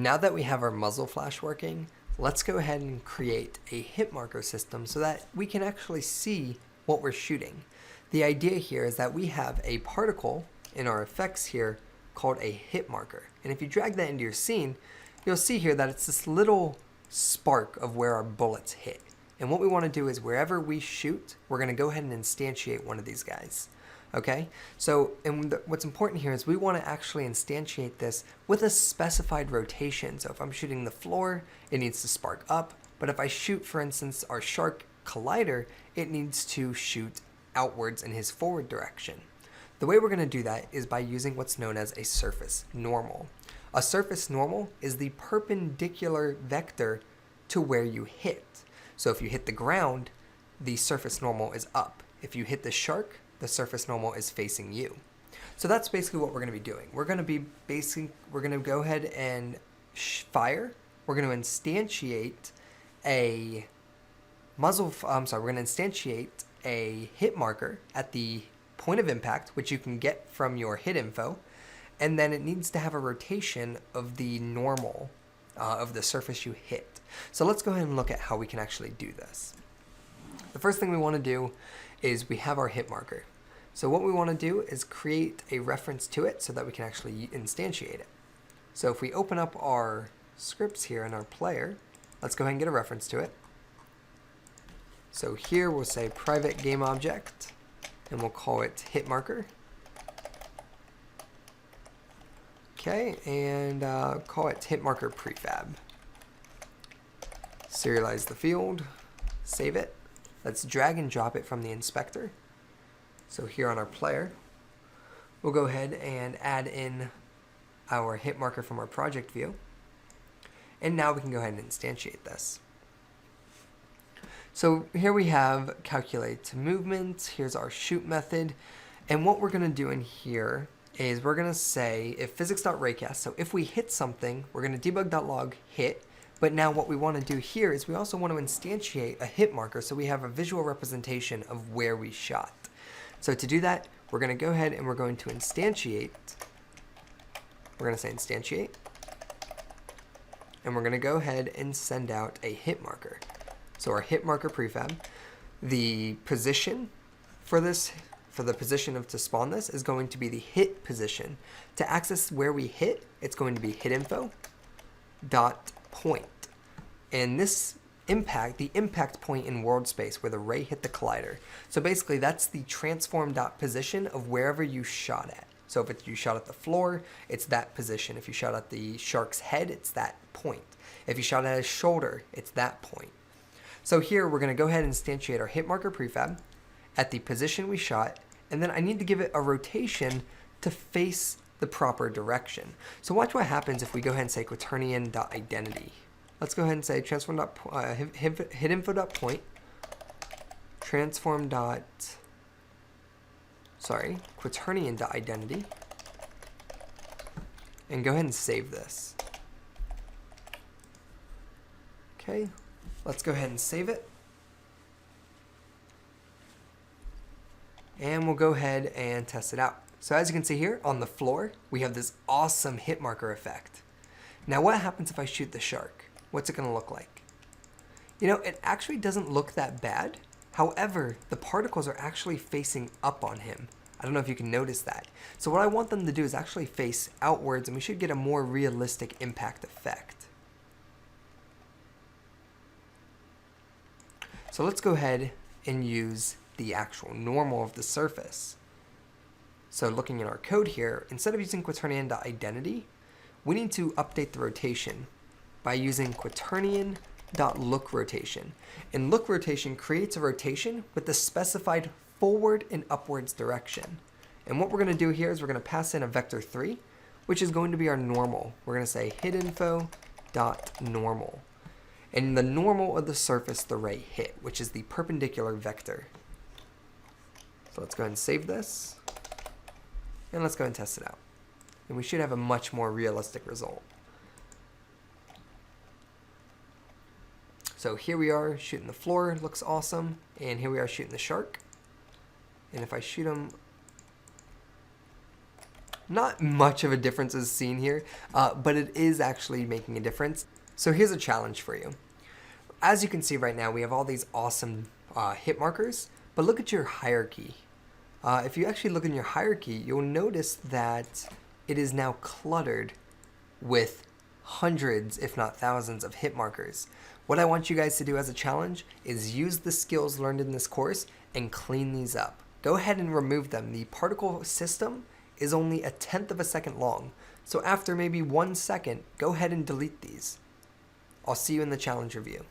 Now that we have our muzzle flash working, let's go ahead and create a hit marker system so that we can actually see what we're shooting. The idea here is that we have a particle in our effects here called a hit marker. And if you drag that into your scene, you'll see here that it's this little spark of where our bullets hit. And what we want to do is wherever we shoot, we're going to go ahead and instantiate one of these guys. Okay, so what's important here is we want to actually instantiate this with a specified rotation. So if I'm shooting the floor, it needs to spark up. But if I shoot, for instance, our shark collider, it needs to shoot outwards in his forward direction. The way we're going to do that is by using what's known as a surface normal. A surface normal is the perpendicular vector to where you hit. So if you hit the ground, the surface normal is up. If you hit the shark, the surface normal is facing you. So that's basically what we're going to be doing. We're going to go ahead and fire. We're going to instantiate a we're going to instantiate a hit marker at the point of impact, which you can get from your hit info, and then it needs to have a rotation of the normal of the surface you hit. So let's go ahead and look at how we can actually do this. The first thing we want to do is we have our hit marker. So what we want to do is create a reference to it so that we can actually instantiate it. So if we open up our scripts here in our player, let's go ahead and get a reference to it. So here we'll say private game object, and we'll call it hit marker. Okay, and call it hit marker prefab. Serialize the field, save it. Let's drag and drop it from the inspector. So here on our player, we'll go ahead and add in our hit marker from our project view. And now we can go ahead and instantiate this. So here we have calculate movement. Here's our shoot method. And what we're going to do in here is we're going to say if physics.raycast, so if we hit something, we're going to debug.log hit. But now what we want to do here is we also want to instantiate a hit marker so we have a visual representation of where we shot. So to do that, we're going to go ahead and we're going to instantiate. We're going to say instantiate. And we're going to go ahead and send out a hit marker. So our hit marker prefab, the position for this, for the position of to spawn this is going to be the hit position. To access where we hit, it's going to be hit info dot point. And this impact, the impact point in world space where the ray hit the collider. So basically that's the transform dot position of wherever you shot at. So if you shot at the floor, it's that position. If you shot at the shark's head, it's that point. If you shot at his shoulder, it's that point. So here we're going to go ahead and instantiate our hit marker prefab at the position we shot, and then I need to give it a rotation to face the proper direction. So watch what happens if we go ahead and say quaternion.identity. Let's go ahead and say hitinfo.point, quaternion.identity, and go ahead and save this. Okay, let's go ahead and save it. And we'll go ahead and test it out. So as you can see here on the floor, we have this awesome hit marker effect. Now what happens if I shoot the shark? What's it going to look like? You know, it actually doesn't look that bad. However, the particles are actually facing up on him. I don't know if you can notice that. So what I want them to do is actually face outwards, and we should get a more realistic impact effect. So let's go ahead and use the actual normal of the surface. So looking at our code here, instead of using quaternion.identity, we need to update the rotation by using quaternion.lookRotation. And look rotation creates a rotation with the specified forward and upwards direction. And what we're going to do here is we're going to pass in a vector 3, which is going to be our normal. We're going to say hitinfo.normal. And the normal of the surface the ray hit, which is the perpendicular vector. So let's go ahead and save this. And let's go ahead and test it out. And we should have a much more realistic result. So here we are shooting the floor, looks awesome. And here we are shooting the shark. And if I shoot him not much of a difference is seen here, but it is actually making a difference. So here's a challenge for you. As you can see right now, we have all these awesome hit markers, but look at your hierarchy. If you actually look in your hierarchy, you'll notice that it is now cluttered with hundreds, if not thousands, of hit markers. What I want you guys to do as a challenge is use the skills learned in this course and clean these up. Go ahead and remove them. The particle system is only 1/10 of a second long, so after maybe 1 second, go ahead and delete these. I'll see you in the challenge review.